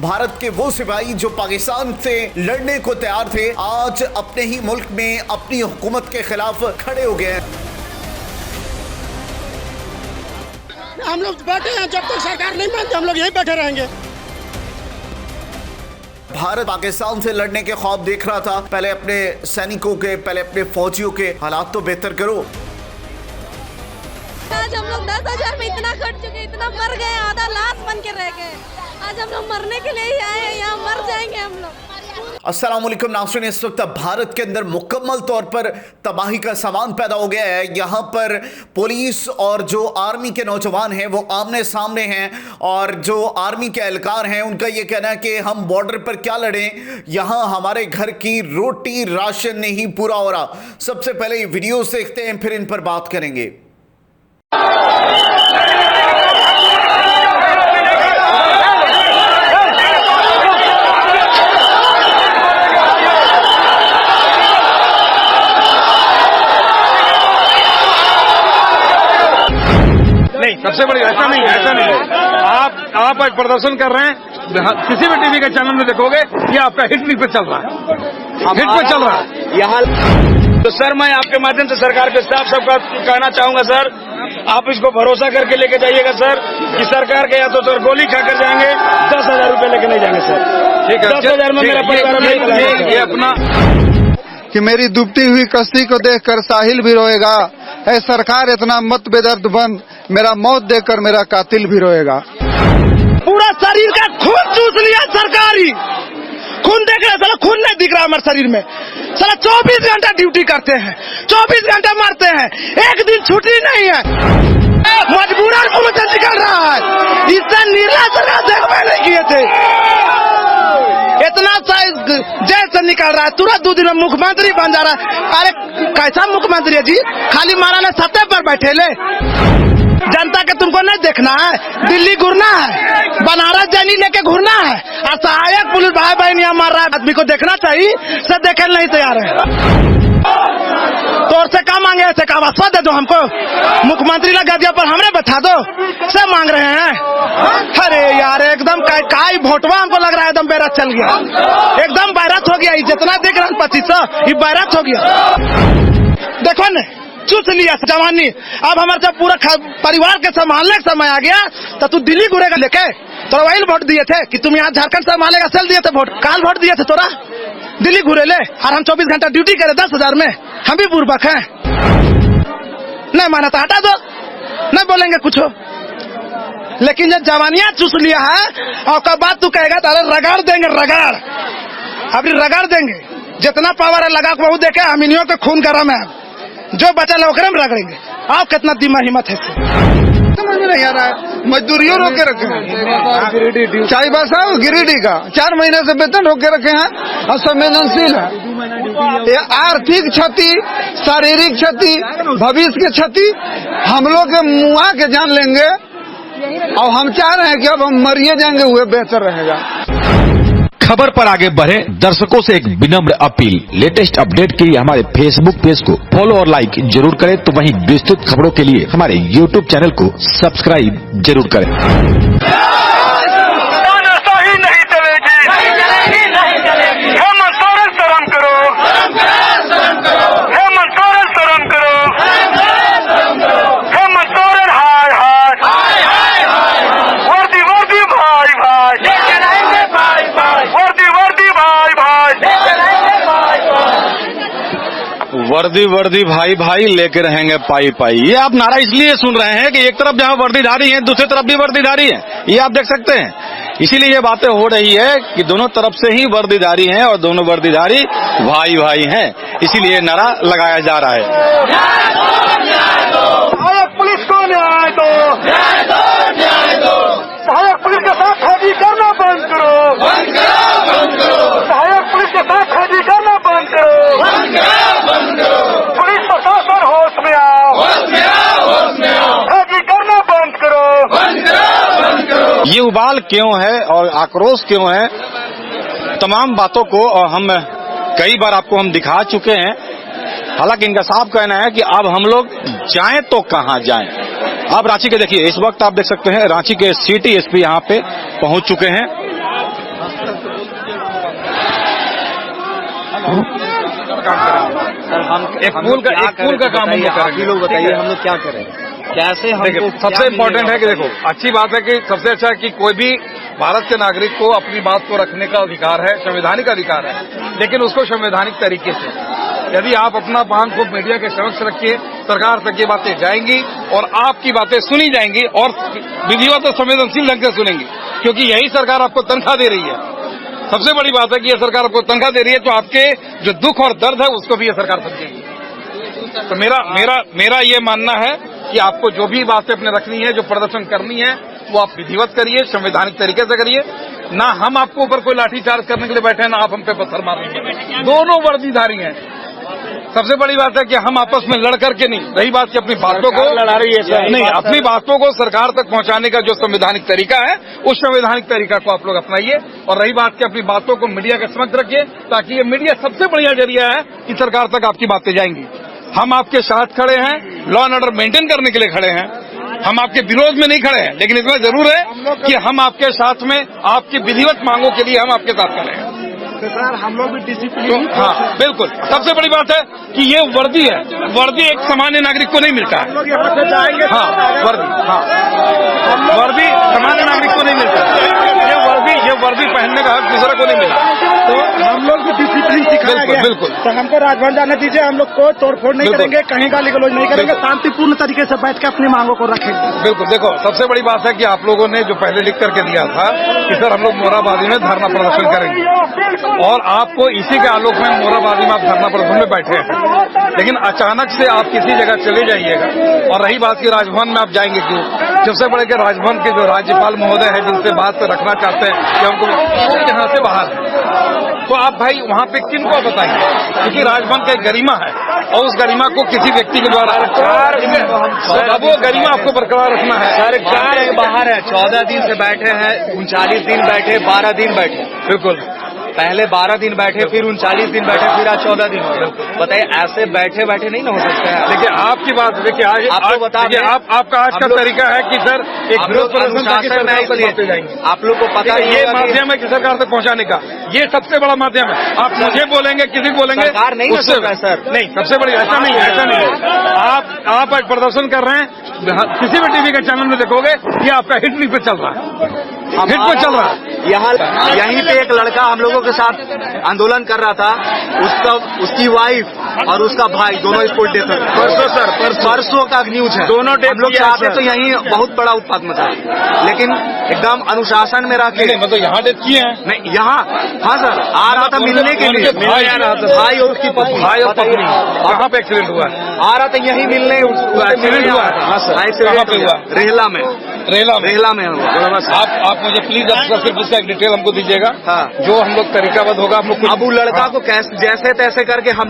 भारत के वो सिपाही जो पाकिस्तान से लड़ने को तैयार थे, आज अपने ही मुल्क में अपनी हुकूमत के खिलाफ खड़े हो गए हैं। हम लोग बैठे हैं, जब तक सरकार नहीं मानती हम लोग यहीं बैठे रहेंगे। भारत पाकिस्तान से लड़ने के ख्वाब देख रहा था, पहले अपने सैनिकों के, पहले अपने फौजियों के हालात तो बेहतर करो। आज हम लोग 10,000 में इतना खट चुके, इतना मर गए, आधा लाश बन के रह गए। आज हम लोग मरने के लिए ही आए हैं, यहाँ मर जाएंगे हम लोग। अस्सलाम वालेकुम नाज़रीन, इस वक्त भारत के अंदर मुकम्मल तौर पर तबाही का सामान पैदा हो गया है। यहाँ पर पुलिस और जो आर्मी के नौजवान हैं वो आमने सामने हैं, और जो आर्मी के एहलकार हैं उनका ये कहना है कि हम बॉर्डर पर क्या लड़ें, यहाँ हमारे घर की रोटी राशन नहीं पूरा हो रहा। सबसे पहले ये वीडियोस देखते हैं, फिर इन पर बात करेंगे। सबसे बड़ी ऐसा नहीं है। आप आज प्रदर्शन कर रहे हैं, किसी भी टीवी के चैनल में देखोगे ये आपका हिट पे चल रहा है, हिट पे चल रहा है यहाँ। तो सर मैं आपके माध्यम से सरकार के स्टाफ सबका कहना चाहूंगा, सर आप इसको भरोसा करके लेके जाइएगा सर, कि सरकार के या तो सर गोली खाकर जाएंगे, 10,000 रुपए लेके नहीं जाएंगे सर। ठीक है, 10,000 में मेरा परिवार ये अपना कि मेरी डूबती हुई कश्ती को देखकर साहिल भी रोएगा। ऐ सरकार इतना मत बेदर्द बन, मेरा मौत देखकर मेरा कातिल भी रोएगा। पूरा शरीर का खून चूस लिया सरकारी, खून देख रहे, साला खून नहीं दिख रहा हमारे शरीर में। साला 24 घंटा ड्यूटी करते हैं, 24 घंटा मारते हैं, एक दिन छुट्टी नहीं है। मजबूरन पुलिस निकल रहा है, इससे निर्ला सरकार देखभाल नहीं किए थे। इतना जेल से निकल रहा है, तुरंत 2 दिन में मुख्यमंत्री बन जा रहा है। अरे कैसा मुख्यमंत्री है जी, खाली महाराणा सत्ता पर बैठे ले। जनता के तुमको नहीं देखना है, दिल्ली घूरना है, बनारस जैनी लेके घूरना है, और सहायक पुलिस भाई बहन यहाँ मार रहा है। आदमी को देखना चाहिए, सब देखने नहीं तैयार है। तो और से क्या मांगे, ऐसे का आवाज दे दो हमको, मुख्यमंत्री लगा दिया पर हमने बैठा दो, सब मांग रहे हैं। अरे यार एकदम काई भोटवा हमको लग रहा है एकदम बैरत चल गया, एकदम बैरत हो गया। जितना देख रहे हैं 2500 ये बैरत हो गया। देखो न चूस लिया जवानी। अब हमारे जब पूरा परिवार के संभालने का समय आ गया तो तू दिल्ली घूरेगा लेके। तो वही वोट दिए थे कि तुम यहाँ झारखंड संभालेगा, सेल दिए थे वोट, काल वोट दिए थे तोरा, दिल्ली घूरे ले। और हम 24 घंटा ड्यूटी करे 10,000 में, हम भी बुर्बक हैं। नहीं माना तो हटा दो, नहीं बोलेंगे कुछ। लेकिन जब जवानियां चूस लिया है और कब बात तू कहेगा तो रगड़ देंगे, रगड़ अभी रगड़ देंगे। जितना पावर है लगा के देखे, अमीनियों के खून गरम है, जो बचा है में रगड़ेंगे। आप कितना दिमाग हिम्मत है, समझ में नहीं आ रहा है। मजदूरियों रोक के रखे हैं, चाईबासा गिरिडीह का 4 महीने से वेतन रोक के रखे हैं, और संवेदनशील है। ये आर्थिक क्षति, शारीरिक क्षति, भविष्य की क्षति हम लोग के मुआ के जान लेंगे। और हम चाह रहे हैं कि अब हम मरिए जाएंगे, हुए बेहतर रहेगा। खबर पर आगे बढ़े, दर्शकों से एक विनम्र अपील, लेटेस्ट अपडेट के लिए हमारे फेसबुक पेज को फॉलो और लाइक जरूर करें, तो वहीं विस्तृत खबरों के लिए हमारे यूट्यूब चैनल को सब्सक्राइब जरूर करें। वर्दी वर्दी भाई भाई लेके रहेंगे पाई पाई। ये आप नारा इसलिए सुन रहे हैं कि एक तरफ जहां वर्दीधारी है, दूसरी तरफ भी वर्दीधारी है, ये आप देख सकते हैं। इसीलिए ये बातें हो रही है कि दोनों तरफ से ही वर्दीधारी हैं और दोनों वर्दीधारी भाई भाई हैं, इसीलिए नारा लगाया जा रहा है। पुलिस को न्याय दो, सहायक पुलिस के साथ ठगी करना बंद करो, सहायक पुलिस के साथ ठगी करना बंद करो, पुलिस प्रशासन होश में आओ, ठगी करना बंद करो। ये उबाल क्यों है और आक्रोश क्यों है, तमाम बातों को हम कई बार आपको हम दिखा चुके हैं। हालांकि इनका साफ कहना है कि अब हम लोग जाएं तो कहां जाएं। अब रांची के देखिए, इस वक्त आप देख सकते हैं रांची के सिटी एसपी यहां पे पहुंच चुके हैं सर हम एक पुल का काम हम लोग करेंगे। लोग बताइए हम लोग क्या करें, कैसे देखिए, सबसे इम्पोर्टेंट है कि देखो, अच्छी बात है कि सबसे अच्छा है कि कोई भी भारत के नागरिक को अपनी बात को रखने का अधिकार है, संवैधानिक अधिकार है, लेकिन उसको संवैधानिक तरीके से। यदि आप अपना बयान को मीडिया के समक्ष रखिए, सरकार तक ये बातें जाएंगी और आपकी बातें सुनी जाएंगी और विधिवत और संवेदनशील ढंग से सुनेंगी, क्योंकि यही सरकार आपको तनख्वाह दे रही है। सबसे बड़ी बात है कि ये सरकार आपको तनख्वाह दे रही है, तो आपके जो दुख और दर्द है उसको भी ये सरकार समझेगी। तो मेरा ये मानना है कि आपको जो भी बातें अपने रखनी है, जो प्रदर्शन करनी है, वो आप विधिवत करिए, संवैधानिक तरीके से करिए। ना हम आपको ऊपर कोई लाठीचार्ज करने के लिए बैठे हैं, ना आप हम पे पत्थर मार रहे। दोनों वर्दीधारी हैं। सबसे बड़ी बात है कि हम आपस में लड़ करके नहीं, रही बात की अपनी बातों को लड़ा रही है नहीं, अपनी बातों को सरकार तक पहुंचाने का जो संवैधानिक तरीका है, उस संवैधानिक तरीका को आप लोग अपनाइए। और रही बात की अपनी बातों को मीडिया के समक्ष रखिए, ताकि ये मीडिया सबसे बढ़िया जरिया है कि सरकार तक आपकी बातें जाएंगी। हम आपके साथ खड़े हैं, लॉ एंड ऑर्डर मेंटेन करने के लिए खड़े हैं, हम आपके विरोध में नहीं खड़े हैं, लेकिन इतना जरूर है कि हम आपके साथ में आपकी विधिवत मांगों के लिए हम आपके साथ खड़े हैं। सर हम लोग भी डिसिप्लिन, हाँ बिल्कुल, सबसे बड़ी बात है कि ये वर्दी है, वर्दी एक सामान्य नागरिक को नहीं मिलता है। लोग यहाँ से जाएंगे, हाँ वर्दी, हाँ वर्दी सामान्य नागरिक को नहीं मिलता है। ये वर्दी पहनने का हक दूसरे को नहीं मिला। तो हम लोग भी डिसिप्लिन सिखाया गया है। बिल्कुल। तो हमको राजभवन जाने दीजिए, हम लोग को तोड़फोड़ नहीं करेंगे, कहीं गाली गलौज नहीं करेंगे, शांतिपूर्ण तरीके से बैठ के अपनी मांगों को रखेंगे। बिल्कुल। देखो, सबसे बड़ी बात है कि आप लोगों ने जो पहले लिख करके दिया था कि सर हम लोग मोराबादी में धरना प्रदर्शन करेंगे, और आपको इसी के आलोक में मोराबादी में आप धरना प्रदर्शन में बैठे हैं, लेकिन अचानक से आप किसी जगह चले जाइएगा। और रही बात की राजभवन में आप जाएंगे क्यों? सबसे बड़े के राजभवन के जो राज्यपाल महोदय है, जिनसे बात रखना चाहते हैं कि हमको यहाँ से बाहर है, तो आप भाई वहाँ पे किनको बताएंगे? क्योंकि राजभवन का एक गरिमा है, और उस गरिमा को किसी व्यक्ति के द्वारा अब वो गरिमा आपको बरकरार रखना है। सरकार बाहर है, 14 दिन से बैठे हैं, 39 दिन बैठे, 12 दिन बैठे। बिल्कुल, पहले 12 दिन बैठे, फिर 39 दिन बैठे, फिर आज 14 दिन हो गए। बताइए, ऐसे बैठे बैठे नहीं ना हो सकता है। देखिए आपकी बात, देखिए आज आपको बता दें, आपका आज का तरीका है कि सर एक विरोध प्रदर्शन ताकि सरकार तक पहुंचे जाएंगे। आप लोग को पता है, ये माध्यम है कि सरकार तक पहुंचाने का, ये सबसे बड़ा माध्यम है। आप मुझे बोलेंगे, किसी को बोलेंगे, सरकार नहीं उससे सर नहीं, सबसे बड़ी ऐसा नहीं है, ऐसा नहीं है। आप आज प्रदर्शन कर रहे हैं, किसी भी टीवी के चैनल में देखोगे ये आपका हिट नहीं पे चल रहा है, हिट पे चल रहा है। यहाँ यहीं पे एक लड़का हम लोगों के साथ आंदोलन कर रहा था, उसकी वाइफ और उसका भाई दोनों स्पोर्ट डेथ है। परसों का न्यूज है, दोनों हम लोग चाहते तो यहीं बहुत बड़ा उत्पात मचा, लेकिन एकदम अनुशासन में रह के मतलब यहाँ डेथ किए हैं नहीं, यहाँ हाँ सर आ रहा था मिलने के लिए, भाई और उसकी पत्नी, भाई और पत्नी कहाँ पे एक्सीडेंट हुआ है? आ रहा था यहीं मिलने, एक्सीडेंट हुआ है, कहाँ पे हुआ? रेहला में हुआ। आप मुझे प्लीज सिर्फ इसका एक डिटेल हमको दीजिएगा। हाँ। जो हम लोग तरीकाबद्ध होगा, हम लोग अब वो लड़का को जैसे तैसे करके हम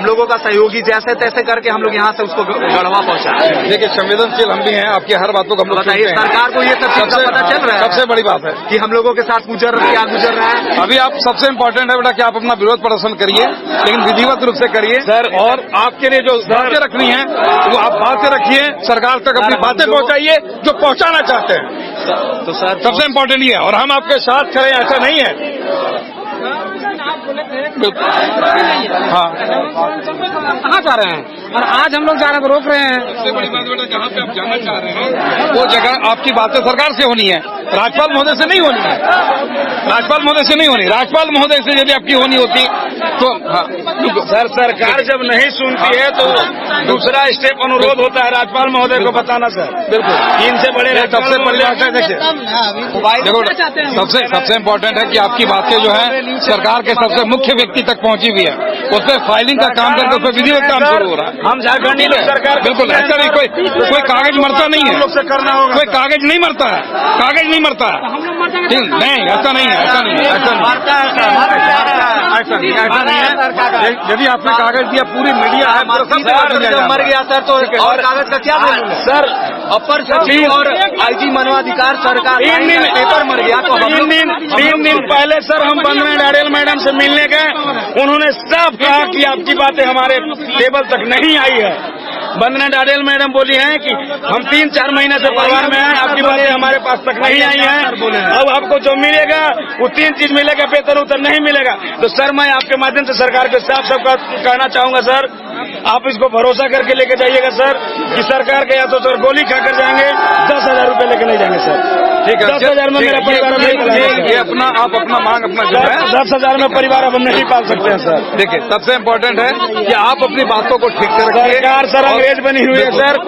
लोगों का सहयोगी जैसे तैसे करके हम लोग यहाँ से उसको गढ़वा पहुँचा। देखिए, संवेदनशील हम भी हैं, आपकी हर बातों को हम लोग बताइए, सरकार को ये सब चीज का पता चल रहा है? सबसे बड़ी बात है कि हम लोगों के साथ क्या गुजर रहा है। अभी आप सबसे इम्पोर्टेंट है बेटा कि आप अपना विरोध प्रदर्शन करिए, लेकिन विधिवत रूप से करिए सर। और आपके लिए जो बातें रखनी है वो आप बातें रखिए, सरकार तक अपनी बातें पहुँचाइए जो पहुँचाना चाहते हैं। तो सर सबसे इम्पोर्टेंट ये है, और हम आपके साथ खड़े, ऐसा नहीं है। हाँ, कहाँ जा रहे हैं? और आज हम लोग जा रहे हैं तो रोक रहे हैं। सबसे बड़ी बात बेटा, जहाँ पे आप जाना चाह रहे हैं वो जगह आपकी बातें सरकार से होनी है, राज्यपाल महोदय से नहीं होनी है। राज्यपाल महोदय से नहीं होनी, राज्यपाल महोदय से यदि आपकी होनी होती तो हाँ। सर, सरकार जब नहीं सुनती है तो दूसरा स्टेप अनुरोध होता है राज्यपाल महोदय को बताना। सर बिल्कुल, इनसे बड़े सबसे बड़ी बात है, देखिए सबसे इम्पोर्टेंट है कि आपकी बातें जो है सरकार के सबसे मुख्य व्यक्ति तक पहुंची हुई है, उस पर फाइलिंग का काम करके उस पर विधिवत काम शुरू हो रहा है। हम झारखंडी लोग सरकार बिल्कुल ऐसा नहीं, कोई कागज मरता नहीं है, से करना होगा, कोई कागज नहीं मरता है, कागज नहीं मरता है। नहीं, ऐसा नहीं है, ऐसा नहीं है, ऐसा नहीं है। यदि आपने कागज दिया, पूरी मीडिया है, मर गया सर तो और कागज का क्या सर? अपर सचिव और आईजी मानवाधिकार सरकार पेपर मर गया तो 3 दिन पहले सर हम बंदना डाडेल मैडम से मिलने गए, उन्होंने साफ कहा कि आपकी बातें हमारे टेबल तक नहीं आई है। वंदना डाडेल मैडम बोली हैं कि हम 3-4 महीने से परिवार में हैं, आपकी बातें हमारे पास तक नहीं आई हैं। अब आपको जो मिलेगा वो 3 चीज मिलेगा, वेतन उतर नहीं मिलेगा। तो सर मैं आपके माध्यम से सरकार के साफ साफ कहना चाहूंगा सर, आप इसको भरोसा करके लेके जाइएगा सर कि सरकार के या तो सर गोली खाकर जाएंगे, 10,000 रूपये लेके नहीं जाएंगे सर। ठीक है, 10,000 में मेरा परिवार ये अपना आप अपना मांग अपना जो है 10,000 में परिवार अब हम नहीं पाल सकते हैं सर। देखिए सबसे इम्पोर्टेंट है कि आप अपनी बातों को ठीक से रखिए। सरकार सर अंग्रेज बनी हुई है सर,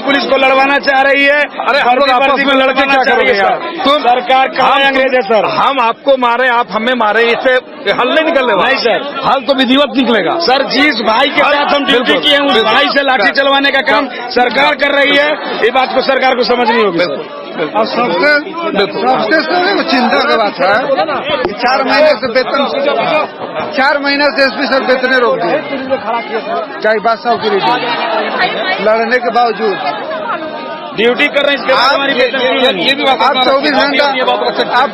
पुलिस को लड़वाना चाह रही है। अरे हम लोग आपस में लड़के क्या करोगे यार? तुम सरकार कहाँ अंग्रेज है सर? हम आपको मारे, आप हमें मारे, इससे हल नहीं निकलने वाला। नहीं सर, हल तो विधिवत निकलेगा सर। जिस भाई के साथ हम ड्यूटी किए हैं उस भाई से लाठी चलवाने का काम सरकार कर रही है, ये बात को सरकार को समझनी होगी। और सबसे चिंता की बात है 4 महीने से वेतन 4 महीने से एसपी सर वेतन रोक दिए, चाहे बादशाह की लड़ने के बावजूद ड्यूटी कर रहे हैं। ये भी बात आप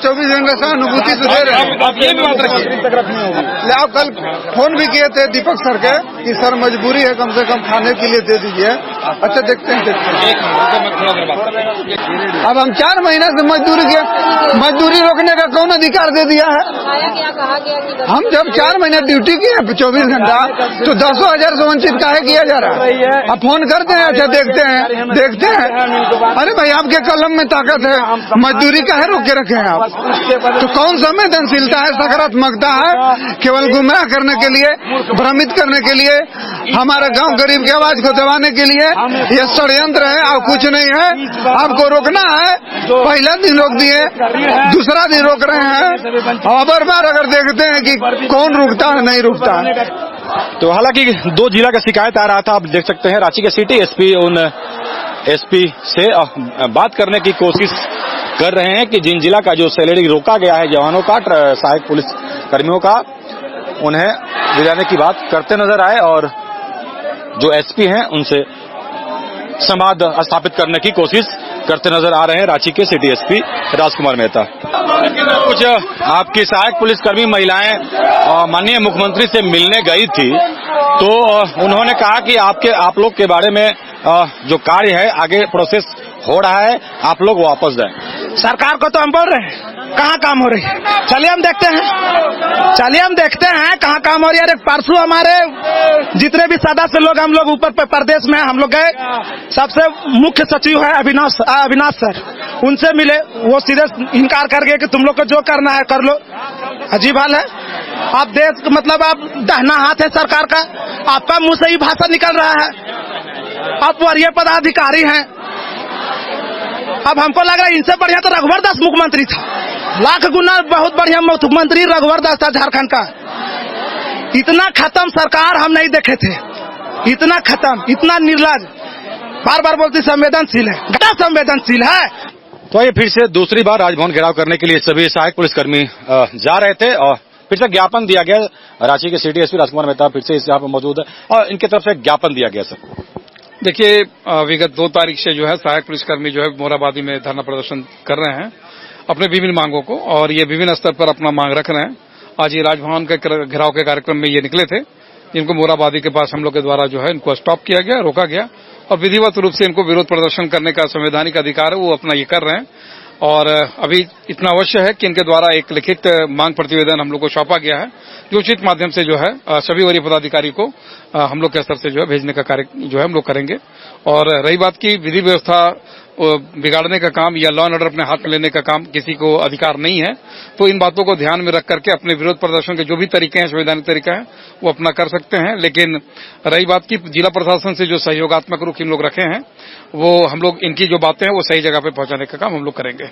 24 घंटा से अनुभूति से दे रहे हैं। आप ये भी बात रखिए। आप कल फोन भी किए थे दीपक सर के कि सर मजबूरी है, कम से कम खाने के लिए दे दीजिए। अच्छा देखते हैं अब हम 4 महीने से मजदूरी रोकने का कौन अधिकार दे दिया है? हम जब 4 महीने ड्यूटी किए 24 घंटा तो 10,000 से वंचित काहे किया जा रहा है? अब फोन करते हैं, अच्छा देखते हैं। अरे भाई आपके कलम में ताकत है, मजदूरी काहे रोक के रखे हैं आप? तो कौन संवेदनशीलता है, सकारात्मकता है? केवल गुमराह करने के लिए, भ्रमित करने के लिए, हमारे गांव गरीब की आवाज को दबाने के लिए ये षड्यंत्र है और कुछ नहीं है। आपको रोकना है, पहला दिन रोक दिए, दूसरा दिन रोक रहे हैं, और बार अगर देखते हैं कि कौन रुकता है नहीं रुकता है। तो हालांकि 2 जिला का शिकायत आ रहा था, आप देख सकते हैं रांची के सिटी एसपी उन एसपी से बात करने की कोशिश कर रहे हैं कि जिन जिला का जो सैलरी रोका गया है जवानों का, सहायक पुलिस कर्मियों का, उन्हें दिलाने की बात करते नजर आए और जो एसपी हैं उनसे संवाद स्थापित करने की कोशिश करते नजर आ रहे हैं रांची के सिटी एसपी राजकुमार मेहता। कुछ आपकी सहायक पुलिसकर्मी महिलाएं माननीय मुख्यमंत्री से मिलने गई थी, तो उन्होंने कहा कि आप लोग के बारे में जो कार्य है आगे प्रोसेस हो रहा है, आप लोग वापस जाएं। सरकार को तो हम बोल रहे हैं कहाँ काम हो रही है, चलिए हम देखते हैं कहाँ काम हो रही है। परसों हमारे जितने भी सदस्य लोग हम लोग ऊपर प्रदेश में हम लोग गए, सबसे मुख्य सचिव है अविनाश सर, उनसे मिले, वो सीधे इनकार कर गए कि तुम लोग को जो करना है कर लो। अजीब हाल है, आप देश मतलब आप दाहिना हाथ है सरकार का, आपका मुंह से ही भाषा निकल रहा है, आप वरीय पदाधिकारी हैं। अब हमको लग रहा है इनसे बढ़िया तो रघुवर दास मुख्यमंत्री था, लाख गुना बहुत बढ़िया मुख्यमंत्री रघुवर दास था झारखंड का। इतना खत्म सरकार हम नहीं देखे थे, इतना खत्म, इतना निर्लज, बार बार बोलती संवेदनशील है, घटा संवेदनशील है। तो ये फिर से दूसरी बार राजभवन घेराव करने के लिए सभी सहायक पुलिसकर्मी जा रहे थे और फिर से ज्ञापन दिया गया। रांची के सिटी एसपी राजकुमार मेहता फिर से यहाँ पर मौजूद है और इनकी तरफ से ज्ञापन दिया गया। सर देखिए, विगत 2 तारीख से जो है सहायक पुलिसकर्मी जो है मोराबादी में धरना प्रदर्शन कर रहे हैं अपने विभिन्न मांगों को, और ये विभिन्न स्तर पर अपना मांग रख रहे हैं। आज ये राजभवन के घेराव के कार्यक्रम में ये निकले थे, जिनको मोराबादी के पास हम लोग के द्वारा जो है इनको स्टॉप किया गया, रोका गया और विधिवत रूप से इनको विरोध प्रदर्शन करने का संवैधानिक अधिकार है, वो अपना ये कर रहे हैं। और अभी इतना अवश्य है कि इनके द्वारा एक लिखित मांग प्रतिवेदन हम लोग को सौंपा गया है, जो उचित माध्यम से जो है सभी वरीय पदाधिकारी को हम लोग के स्तर से जो है भेजने का कार्य जो है हम लोग करेंगे। और रही बात की विधि व्यवस्था बिगाड़ने का काम या लॉ एंड ऑर्डर अपने हाथ में लेने का काम किसी को अधिकार नहीं है, तो इन बातों को ध्यान में रख करके अपने विरोध प्रदर्शन के जो भी तरीके हैं, संवैधानिक तरीका है, वो अपना कर सकते हैं। लेकिन रही बात की जिला प्रशासन से जो सहयोगात्मक रुख इन लोग रखे हैं, वो हम लोग इनकी जो बातें हैं वो सही जगह पे पहुंचाने का काम हम लोग करेंगे।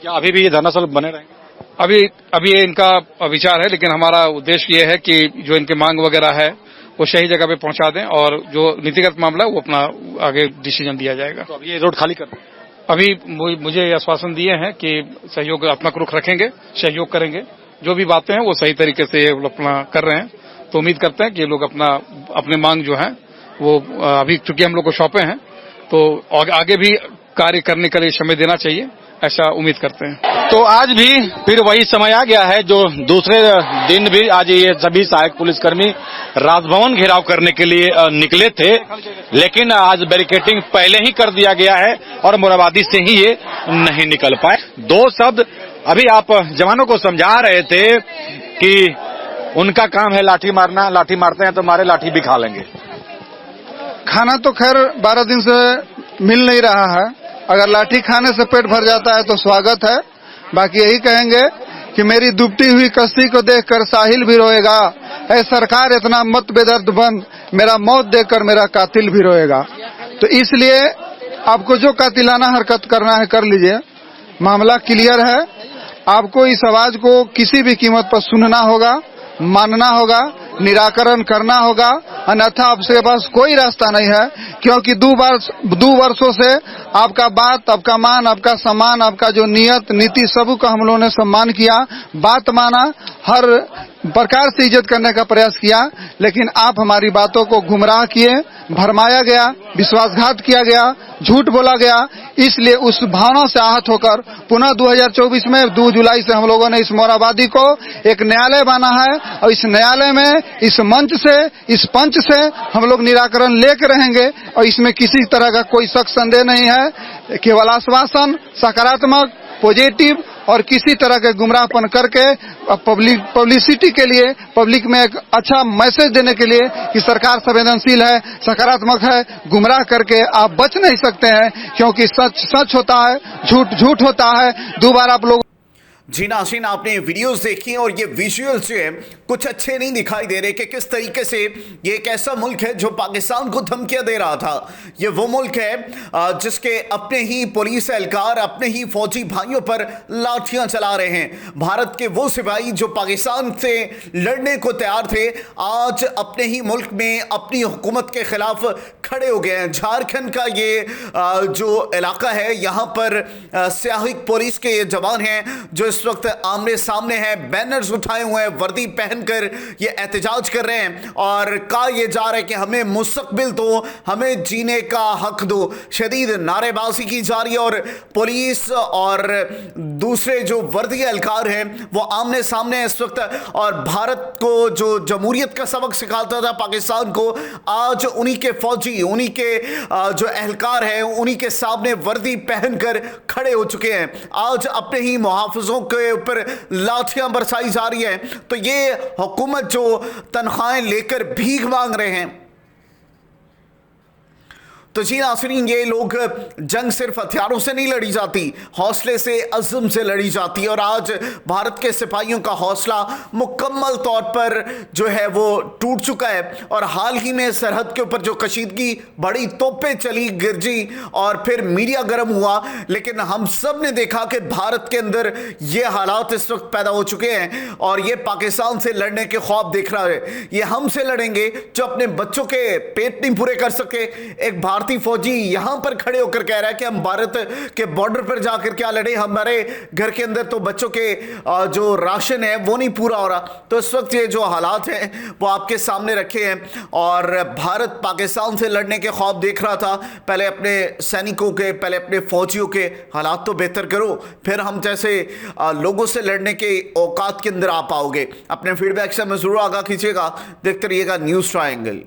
क्या अभी भी ये धरना स्थल बने रहेंगे? अभी ये इनका विचार है, लेकिन हमारा उद्देश्य ये है कि जो इनके मांग वगैरह है वो सही जगह पे पहुंचा दें और जो नीतिगत मामला है वो अपना आगे डिसीजन दिया जाएगा। तो अभी ये रोड खाली कर अभी मुझे आश्वासन दिए हैं कि सहयोगात्मक रुख रखेंगे, सहयोग करेंगे, जो भी बातें हैं वो सही तरीके से अपना कर रहे हैं। तो उम्मीद करते हैं कि ये लोग अपने मांग जो है वो अभी चूंकि हम लोग को सौंपे हैं तो आगे भी कार्य करने के लिए समय देना चाहिए। ऐसा उम्मीद करते हैं। तो आज भी फिर वही समय आ गया है जो दूसरे दिन भी आज ये सभी सहायक पुलिसकर्मी राजभवन घेराव करने के लिए निकले थे, लेकिन आज बैरिकेडिंग पहले ही कर दिया गया है और मोरहाबादी से ही ये नहीं निकल पाए। दो शब्द अभी आप जवानों को समझा रहे थे कि उनका काम है लाठी मारना, लाठी मारते हैं तो मारे, लाठी भी खा लेंगे। खाना तो खैर 12 दिन से मिल नहीं रहा है, अगर लाठी खाने से पेट भर जाता है तो स्वागत है। बाकी यही कहेंगे कि मेरी डूबती हुई कश्ती को देखकर साहिल भी रोएगा, ऐ सरकार इतना मत बेदर्द बन, मेरा मौत देखकर मेरा कातिल भी रोएगा। तो इसलिए आपको जो कातिलाना हरकत करना है कर लीजिए, मामला क्लियर है। आपको इस आवाज को किसी भी कीमत पर सुनना होगा, मानना होगा, निराकरण करना होगा, अन्यथा आपके पास कोई रास्ता नहीं है। क्योंकि 2 वर्षों से आपका बात, आपका मान, आपका सम्मान, आपका जो नियत नीति सब का हम लोगों ने सम्मान किया, बात माना, हर प्रकार से इज्जत करने का प्रयास किया, लेकिन आप हमारी बातों को गुमराह किए, भरमाया गया, विश्वासघात किया गया, झूठ बोला गया। इसलिए उस भावना से आहत होकर पुनः 2024 में 2 जुलाई से हम लोगों ने इस मोरहाबादी को एक न्यायालय बना है और इस न्यायालय में इस मंच से, इस पंच से हम लोग निराकरण लेकर रहेंगे और इसमें किसी तरह का कोई शक संदेह नहीं है। केवल आश्वासन, सकारात्मक, पॉजिटिव और किसी तरह के गुमराहपन करके पब्लिसिटी के लिए, पब्लिक में एक अच्छा मैसेज देने के लिए कि सरकार संवेदनशील है, सकारात्मक है, गुमराह करके आप बच नहीं सकते हैं। क्योंकि सच सच होता है, झूठ झूठ होता है। 2 बार आप लोग जी नाज़रीन, आपने वीडियोस देखी और ये विजुअल्स जो है कुछ अच्छे नहीं दिखाई दे रहे कि किस तरीके से ये एक ऐसा मुल्क है जो पाकिस्तान को धमकियां दे रहा था। ये वो मुल्क है जिसके अपने ही पुलिस एहलकार, अपने ही फौजी भाइयों पर लाठियां चला रहे हैं। भारत के वो सिपाही जो पाकिस्तान से लड़ने को तैयार थे, आज अपने ही मुल्क में अपनी हुकूमत के खिलाफ खड़े हो गए हैं। झारखंड का ये जो इलाका है, यहाँ पर सियाहिक पुलिस के ये जवान हैं जो इस वक्त आमने सामने हैं, बैनर्स उठाए हुए हैं, वर्दी पहनकर ये एहतजाज कर रहे हैं और कहा यह जा रहा है कि हमें मुस्तकबिल दो, हमें जीने का हक दो। शदीद नारेबाजी की जा रही है और पुलिस और दूसरे जो वर्दी एहलकार हैं वो आमने सामने हैं इस वक्त। और भारत को जो जमहूरियत का सबक सिखाता था पाकिस्तान को, आज उन्हीं के फौजी, उन्हीं के जो एहलकार हैं, उन्हीं के सामने वर्दी पहनकर खड़े हो चुके हैं। आज अपने ही मुहाफिजों के ऊपर लाठियां बरसाई जा रही है। तो ये हुकूमत जो तनख्वाहें लेकर भीख मांग रहे हैं, तो जी नाज़रीन, ये लोग जंग सिर्फ हथियारों से नहीं लड़ी जाती, हौसले से, अज़्म से लड़ी जाती है। और आज भारत के सिपाहियों का हौसला मुकम्मल तौर पर जो है वो टूट चुका है। और हाल ही में सरहद के ऊपर जो कशीदगी बड़ी, तोपें चली, गिरजी और फिर मीडिया गर्म हुआ, लेकिन हम सब ने देखा कि भारत के अंदर ये हालात इस वक्त पैदा हो चुके हैं और ये पाकिस्तान से लड़ने के ख्वाब देख रहा है। ये हमसे लड़ेंगे जो अपने बच्चों के पेट नहीं पूरे कर सके। एक भारतीय फौजी यहां पर खड़े होकर कह रहा है कि हम भारत के बॉर्डर पर जाकर क्या लड़े, हमारे घर के अंदर तो बच्चों के जो राशन है वो नहीं पूरा हो रहा। तो इस वक्त ये जो हालात हैं वो आपके सामने रखे हैं और भारत पाकिस्तान से लड़ने के ख्वाब देख रहा था। पहले अपने सैनिकों के, पहले अपने फौजियों के हालात तो बेहतर करो, फिर हम जैसे लोगों से लड़ने के औकात के अंदर आ पाओगे। अपने फीडबैक से हमें जरूर आगाह कीजिएगा। देखते रहिएगा न्यूज़ ट्रायंगल।